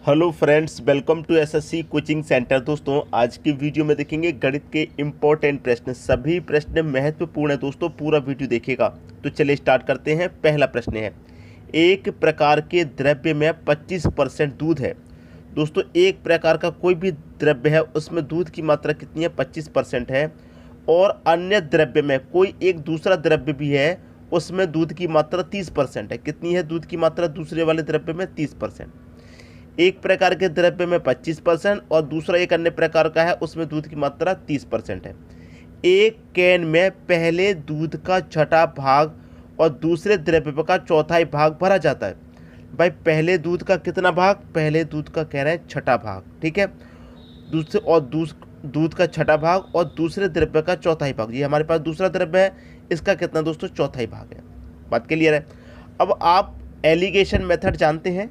Hello friends, welcome to SSC coaching centre. दोस्तों, आज की वीडियो में देखेंगे गणित के इम्पोर्टेंट प्रश्न। सभी प्रश्न महत्वपूर्ण है दोस्तों, पूरा वीडियो देखिएगा। तो चलिए स्टार्ट करते हैं। पहला प्रश्न है, एक प्रकार के द्रव्य में 25% दूध है। दोस्तों, एक प्रकार का कोई भी द्रव्य है उसमें दूध की मात्रा कितनी है? 25% है। और अन्य द्रव्य में कोई एक दूसरा द्रव्य भी है, उसमें दूध की मात्रा 30% है। कितनी है दूध की मात्रा दूसरे वाले द्रव्य में? 30%। एक प्रकार के द्रव्य में 25% और दूसरा एक अन्य प्रकार का है, उसमें दूध की मात्रा 30% है। एक कैन में पहले दूध का छठा भाग और दूसरे द्रव्य का चौथाई भाग भरा जाता है। भाई, पहले दूध का कितना भाग? पहले दूध का कह रहे हैं छठा भाग, ठीक है। दूध का छठा भाग और दूसरे द्रव्य का चौथाई भाग। ये हमारे पास दूसरा द्रव्य है, इसका कितना दोस्तों? चौथाई भाग है। बात क्लियर है। अब आप एलिगेशन मेथड जानते हैं,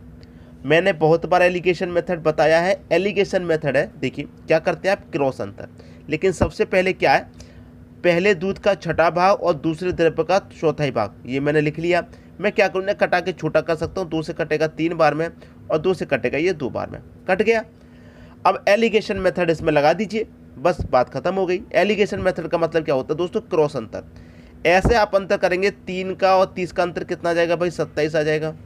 मैंने बहुत बार एलिगेशन मेथड बताया है। एलिगेशन मेथड है, देखिए क्या करते हैं आप? क्रॉस अंतर। लेकिन सबसे पहले क्या है? पहले दूध का छठा भाग और दूसरे द्रव्य का चौथाई भाग। ये मैंने लिख लिया। मैं क्या करूँगा? कटा के छोटा कर सकता हूँ। 2 से कटेगा 3 बार में और 2 से कटेगा ये 2 बार में, कट गया। अब एलिगेशन मेथड इसमें लगा दीजिए, बस बात खत्म हो गई। एलिगेशन मेथड का मतलब क्या होता है दोस्तों? क्रॉस अंतर। ऐसे आप अंतर करेंगे, 3 का और 30 का अंतर कितना आ जाएगा भाई? 27 आ जाएगा।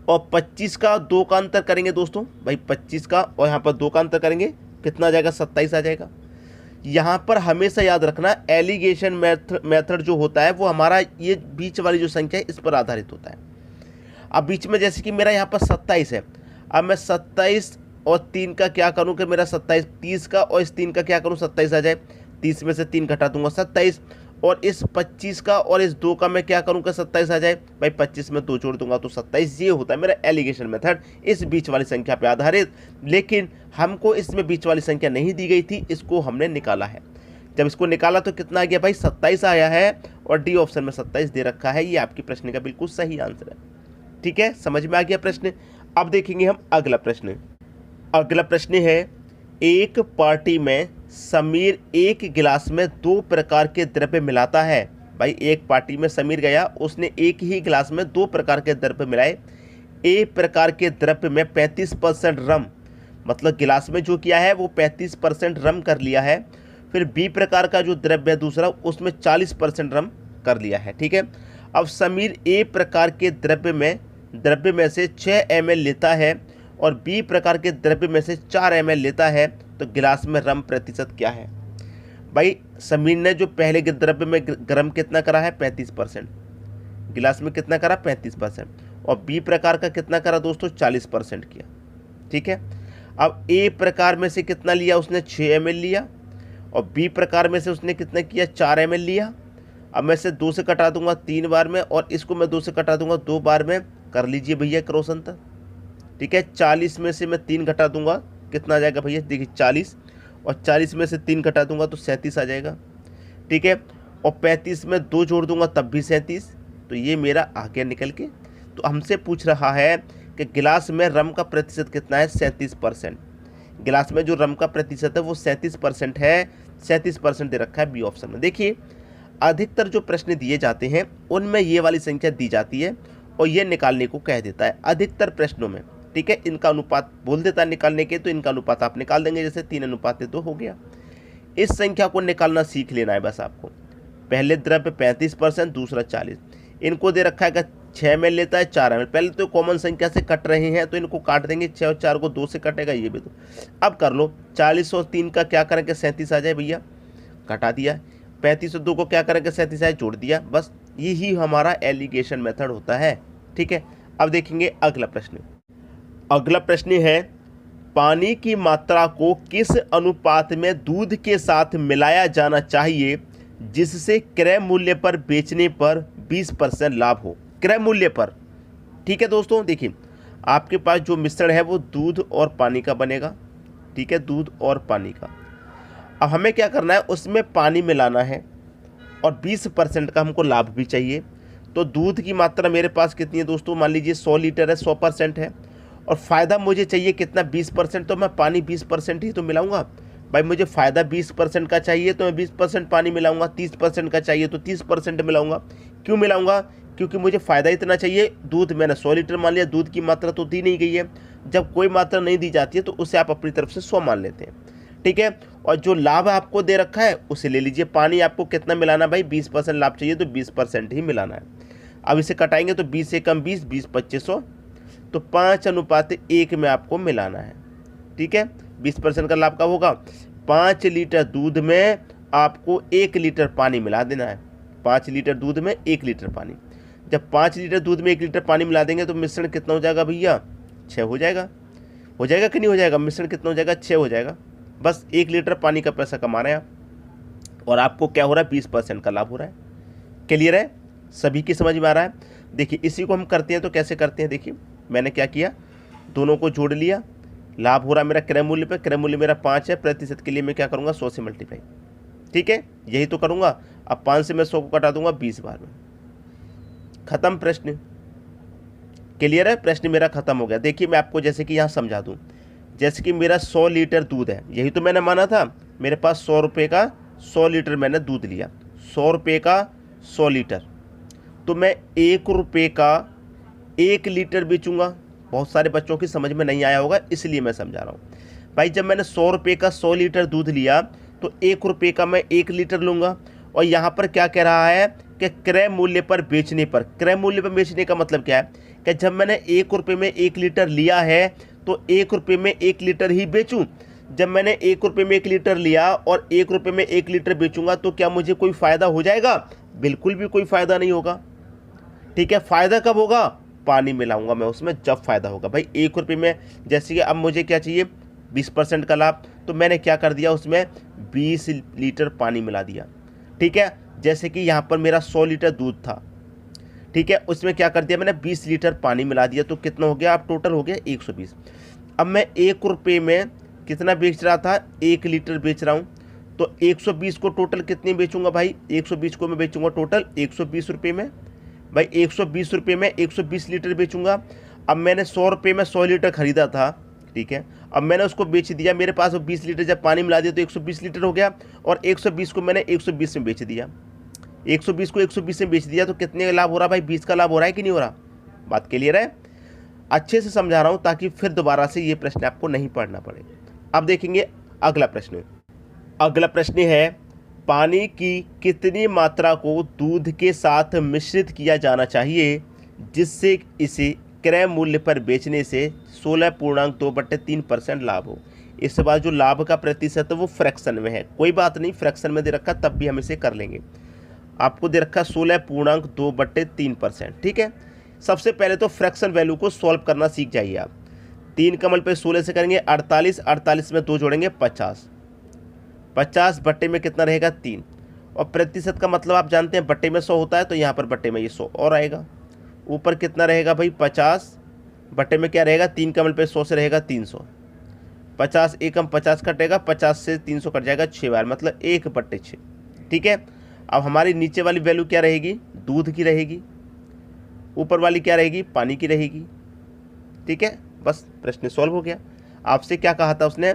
और 25 का 2 का अंतर करेंगे दोस्तों, भाई 25 का और यहाँ पर 2 का अंतर करेंगे, कितना आ जाएगा? 27 आ जाएगा। यहाँ पर हमेशा याद रखना, एलिगेशन मेथड जो होता है वो हमारा ये बीच वाली जो संख्या है इस पर आधारित होता है। अब बीच में जैसे कि मेरा यहाँ पर 27 है, अब मैं 27 और 3 का क्या करूँ कि मेरा 27, 30 का और इस 3 का क्या करूँ? 27 आ जाए। 30 में से 3 घटा दूंगा 27, और इस 25 का और इस 2 का मैं क्या करूँगा? 27 आ जाए। भाई 25 में 2 जोड़ दूंगा तो 27। ये होता है मेरा एलिगेशन मेथड, इस बीच वाली संख्या पे आधारित। लेकिन हमको इसमें बीच वाली संख्या नहीं दी गई थी, इसको हमने निकाला है। जब इसको निकाला तो कितना आ गया भाई? 27 आया है, और डी ऑप्शन में 27 दे रखा है। ये आपकी प्रश्न का बिल्कुल सही आंसर है, ठीक है। समझ में आ गया प्रश्न। अब देखेंगे हम अगला प्रश्न। अगला प्रश्न है, एक पार्टी में समीर एक गिलास में 2 प्रकार के द्रव्य मिलाता है। भाई, एक पार्टी में समीर गया, उसने एक ही गिलास में 2 प्रकार के द्रव्य मिलाए। ए प्रकार के द्रव्य में 35% रम, मतलब गिलास में जो किया है वो 35% रम कर लिया है। फिर बी प्रकार का जो द्रव्य है दूसरा, उसमें 40% रम कर लिया है, ठीक है। अब समीर ए प्रकार के द्रव्य में से 6 ml लेता है और बी प्रकार के द्रव्य में से 4 ml लेता है, तो गिलास में रम प्रतिशत क्या है? भाई, समीर ने जो पहले के द्रव्य में गरम कितना करा है? 35%। गिलास में कितना करा? 35%। और बी प्रकार का कितना करा दोस्तों? 40% किया, ठीक है। अब ए प्रकार में से कितना लिया उसने? 6 ml लिया, और बी प्रकार में से उसने कितना किया? 4 ml लिया। अब मैं इसे 2 से कटा दूंगा 3 बार में, और इसको मैं 2 से कटा दूंगा 2 बार में। कर लीजिए भैया क्रॉस अंतर, ठीक है। 40 में से मैं 3 घटा दूंगा, कितना आ जाएगा भैया? देखिए 40, और 40 में से 3 घटा दूंगा तो 37 आ जाएगा, ठीक है। और 35 में 2 जोड़ दूंगा तब भी 37। तो ये मेरा आ गया निकल के। तो हमसे पूछ रहा है कि गिलास में रम का प्रतिशत कितना है? 37%। गिलास में जो रम का प्रतिशत है वो 37% है। 37% दे रखा है बी ऑप्शन में। देखिए, अधिकतर जो प्रश्न दिए जाते हैं उनमें ये वाली संख्या दी जाती है और ये निकालने को कह देता है अधिकतर प्रश्नों में, ठीक है। इनका अनुपात बोल देता है निकालने के, तो इनका अनुपात आप निकाल देंगे, जैसे 3:2 हो गया। इस संख्या को निकालना सीख लेना है बस आपको। पहले द्रव्य 35%, दूसरा 40। इनको दे रखा है कि 6 ml लेता है, 4 ml। पहले तो कॉमन संख्या से कट रहे हैं तो इनको काट देंगे। 6 और 4 को 2 से कटेगा, ये भी तो। अब कर लो, 40 और 3 का क्या करेंगे? 37 आ जाए भैया, कटा दिया। 35 और 2 को क्या करेंगे? 37 आए, जोड़ दिया। बस यही हमारा एलिगेशन मेथड होता है, ठीक है। अब देखेंगे अगला प्रश्न। अगला प्रश्न है, पानी की मात्रा को किस अनुपात में दूध के साथ मिलाया जाना चाहिए जिससे क्रय मूल्य पर बेचने पर 20% लाभ हो? क्रय मूल्य पर, ठीक है दोस्तों। देखिए, आपके पास जो मिश्रण है वो दूध और पानी का बनेगा, ठीक है, दूध और पानी का। अब हमें क्या करना है? उसमें पानी मिलाना है और 20% का हमको लाभ भी चाहिए। तो दूध की मात्रा मेरे पास कितनी है दोस्तों? मान लीजिए 100 लीटर है, 100% है, और फ़ायदा मुझे चाहिए कितना? 20%। तो मैं पानी 20% ही तो मिलाऊंगा। भाई, मुझे फ़ायदा 20% का चाहिए तो मैं 20% पानी मिलाऊंगा। 30% का चाहिए तो 30% मिलाऊंगा। क्यों मिलाऊंगा? क्योंकि मुझे फ़ायदा इतना चाहिए। दूध मैंने 100 लीटर मान लिया, दूध की मात्रा तो दी नहीं गई है, जब कोई मात्रा नहीं दी जाती है तो उसे आप अपनी तरफ से 100 मान लेते हैं, ठीक है। और जो लाभ आपको दे रखा है उसे ले लीजिए। पानी आपको कितना मिलाना भाई, 20% लाभ चाहिए तो 20% ही मिलाना है। अब इसे कटाएंगे तो 20 से कम 20, 20 2500, तो 5:1 में आपको मिलाना है, ठीक है। 20% का लाभ कब होगा, 5 लीटर दूध में आपको 1 लीटर पानी मिला देना है। 5 लीटर दूध में 1 लीटर पानी, जब 5 लीटर दूध में 1 लीटर पानी मिला देंगे तो मिश्रण कितना हो जाएगा भैया, 6 हो जाएगा। हो जाएगा कि नहीं हो जाएगा, मिश्रण कितना हो जाएगा, 6 हो जाएगा। बस 1 लीटर पानी का पैसा कमा रहे हैं आप, और आपको क्या हो रहा है, 20% का लाभ हो रहा है। क्लियर है, सभी की समझ में आ रहा है। देखिए इसी को हम करते हैं तो कैसे करते हैं, देखिए मैंने क्या किया, दोनों को जोड़ लिया। लाभ हो रहा है मेरा क्रय मूल्य पे, क्रय मूल्य मेरा 5 है, प्रतिशत के लिए मैं क्या करूँगा, 100 से मल्टीप्लाई, ठीक है, यही तो करूँगा। अब 5 से मैं 100 को कटा दूंगा 20 बार में, खत्म प्रश्न। क्लियर है, प्रश्न मेरा खत्म हो गया। देखिए मैं आपको जैसे कि यहाँ समझा दूँ, जैसे कि मेरा 100 लीटर दूध है, यही तो मैंने माना था, मेरे पास 100 रुपये का 100 लीटर मैंने दूध लिया, 100 रुपये का 100 लीटर, तो मैं 1 रुपये का 1 लीटर बेचूंगा। बहुत सारे बच्चों की समझ में नहीं आया होगा इसलिए मैं समझा रहा हूँ भाई। जब मैंने 100 रुपये का 100 लीटर दूध लिया तो 1 रुपये का मैं 1 लीटर लूँगा। और यहाँ पर क्या कह रहा है कि क्रय मूल्य पर बेचने पर, क्रय मूल्य पर बेचने का मतलब क्या है कि जब मैंने 1 रुपये में 1 लीटर लिया है तो 1 रुपये में 1 लीटर ही बेचूं। जब मैंने 1 रुपये में 1 लीटर लिया और 1 रुपये में 1 लीटर बेचूंगा तो क्या मुझे कोई फ़ायदा हो जाएगा, बिल्कुल भी कोई फ़ायदा नहीं होगा, ठीक है। फ़ायदा कब होगा, पानी मिलाऊंगा मैं उसमें, जब फ़ायदा होगा भाई। 1 रुपये में, जैसे कि अब मुझे क्या चाहिए, 20% का लाभ, तो मैंने क्या कर दिया, उसमें 20 लीटर पानी मिला दिया, ठीक है। जैसे कि यहाँ पर मेरा 100 लीटर दूध था, ठीक है, उसमें क्या कर दिया मैंने, 20 लीटर पानी मिला दिया, तो कितना हो गया, अब टोटल हो गया 120। अब मैं 1 रुपये में कितना बेच रहा था, 1 लीटर बेच रहा हूँ, तो 120 को टोटल कितने बेचूंगा भाई, 120 को मैं बेचूंगा टोटल 120 रुपये में भाई। 120 रुपये में 120 लीटर बेचूंगा। अब मैंने 100 रुपये में 100 लीटर खरीदा था, ठीक है, अब मैंने उसको बेच दिया, मेरे पास वो 20 लीटर जब पानी मिला दिया तो 120 लीटर हो गया, और 120 को मैंने 120 में बेच दिया। 120 को 120 में बेच दिया तो कितने का लाभ हो रहा भाई, 20 का लाभ हो रहा है कि नहीं हो रहा। बात क्लियर है, अच्छे से समझा रहा हूँ ताकि फिर दोबारा से ये प्रश्न आपको नहीं पढ़ना पड़े। अब देखेंगे अगला प्रश्न। अगला प्रश्न है, पानी की कितनी मात्रा को दूध के साथ मिश्रित किया जाना चाहिए जिससे इसे क्रय मूल्य पर बेचने से 16.2/3% लाभ हो। इसके बाद जो लाभ का प्रतिशत है वो फ्रैक्शन में है, कोई बात नहीं, फ्रैक्शन में दे रखा तब भी हम इसे कर लेंगे। आपको दे रखा 16.2/3%, ठीक है। सबसे पहले तो फ्रैक्शन वैल्यू को सॉल्व करना सीख जाइए आप। 3 कमल पे 16 से करेंगे 48, 48 में 2 जोड़ेंगे 50, 50 बट्टे में कितना रहेगा 3, और प्रतिशत का मतलब आप जानते हैं बट्टे में 100 होता है, तो यहाँ पर बट्टे में ये 100 और आएगा। ऊपर कितना रहेगा भाई 50 बट्टे में क्या रहेगा, 3 कमल पे 100 से रहेगा 300, 50 एकम 50 कटेगा, 50 से 300 कट जाएगा 6 बार, मतलब 1/6, ठीक है। अब हमारी नीचे वाली वैल्यू क्या रहेगी, दूध की रहेगी, ऊपर वाली क्या रहेगी, पानी की रहेगी, ठीक है। बस प्रश्न सॉल्व हो गया। आपसे क्या कहा था उसने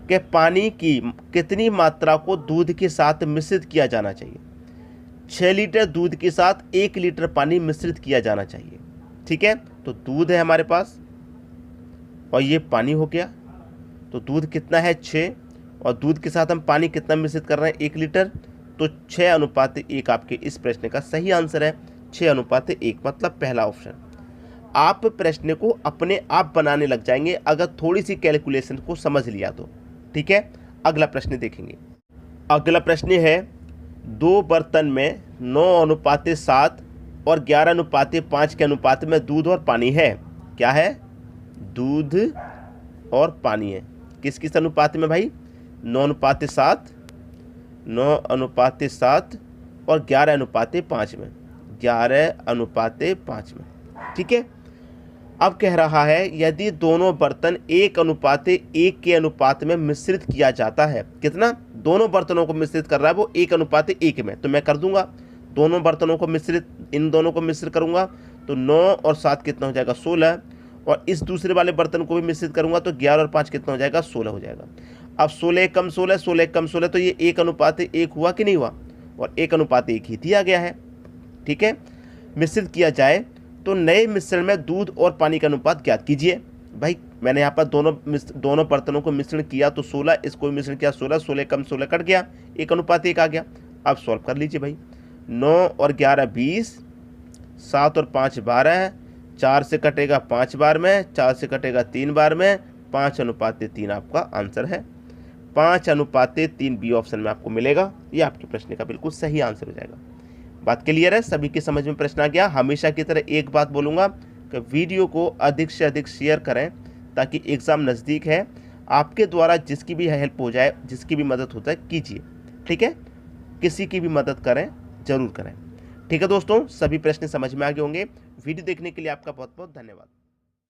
कि पानी की कितनी मात्रा को दूध के साथ मिश्रित किया जाना चाहिए, 6 लीटर दूध के साथ 1 लीटर पानी मिश्रित किया जाना चाहिए, ठीक है। तो दूध है हमारे पास और ये पानी हो गया, तो दूध कितना है 6, और दूध के साथ हम पानी कितना मिश्रित कर रहे हैं 1 लीटर, तो 6:1 आपके इस प्रश्न का सही आंसर है, 6:1, मतलब पहला ऑप्शन। आप प्रश्न को अपने आप बनाने लग जाएंगे अगर थोड़ी सी कैलकुलेशन को समझ लिया तो, ठीक है। अगला प्रश्न देखेंगे। अगला प्रश्न है, 2 बर्तन में 9:7 और 11:5 के अनुपात में दूध और पानी है। क्या है, दूध और पानी है, किस किस अनुपात में भाई, 9:7, 9:7 और 11:5 में, 11:5 में, ठीक है। अब कह रहा है यदि दोनों बर्तन 1:1 के अनुपात में मिश्रित किया जाता है, कितना, दोनों बर्तनों को मिश्रित कर रहा है वो 1:1 में, तो मैं कर दूंगा दोनों बर्तनों को मिश्रित, इन दोनों को मिश्रित करूंगा तो 9 और 7 कितना हो जाएगा 16, और इस दूसरे वाले बर्तन को भी मिश्रित करूंगा तो 11 और 5 कितना हो जाएगा 16 हो जाएगा। अब 16 कम 16, 16 कम 16, तो ये 1:1 हुआ कि नहीं हुआ, और 1:1 ही दिया गया है, ठीक है। मिश्रित किया जाए तो नए मिश्रण में दूध और पानी का अनुपात ज्ञात कीजिए। भाई मैंने यहाँ पर दोनों बर्तनों को मिश्रण किया तो 16, इसको भी मिश्रण किया 16, 16 कम 16 कट गया, 1:1 आ गया। अब सॉल्व कर लीजिए भाई। 9 और 11 20, 7 और 5 12, 4 से कटेगा 5 बार में, 4 से कटेगा 3 बार में, 5:3 आपका आंसर है। 5:3 बी ऑप्शन में आपको मिलेगा। ये आपके प्रश्न का बिल्कुल सही आंसर हो जाएगा। बात क्लियर है? सभी की समझ में प्रश्न आ गया? हमेशा की तरह एक बात बोलूँगा कि वीडियो को अधिक से अधिक शेयर करें ताकि एग्ज़ाम नज़दीक है। आपके द्वारा जिसकी भी हेल्प हो जाए, जिसकी भी मदद हो जाए कीजिए, ठीक है? किसी की भी मदद करें, ज़रूर करें। ठीक है दोस्तों, सभी प्रश्न समझ में आ गए होंगे। वीडियो देखने के लिए आपका बहुत बहुत धन्यवाद।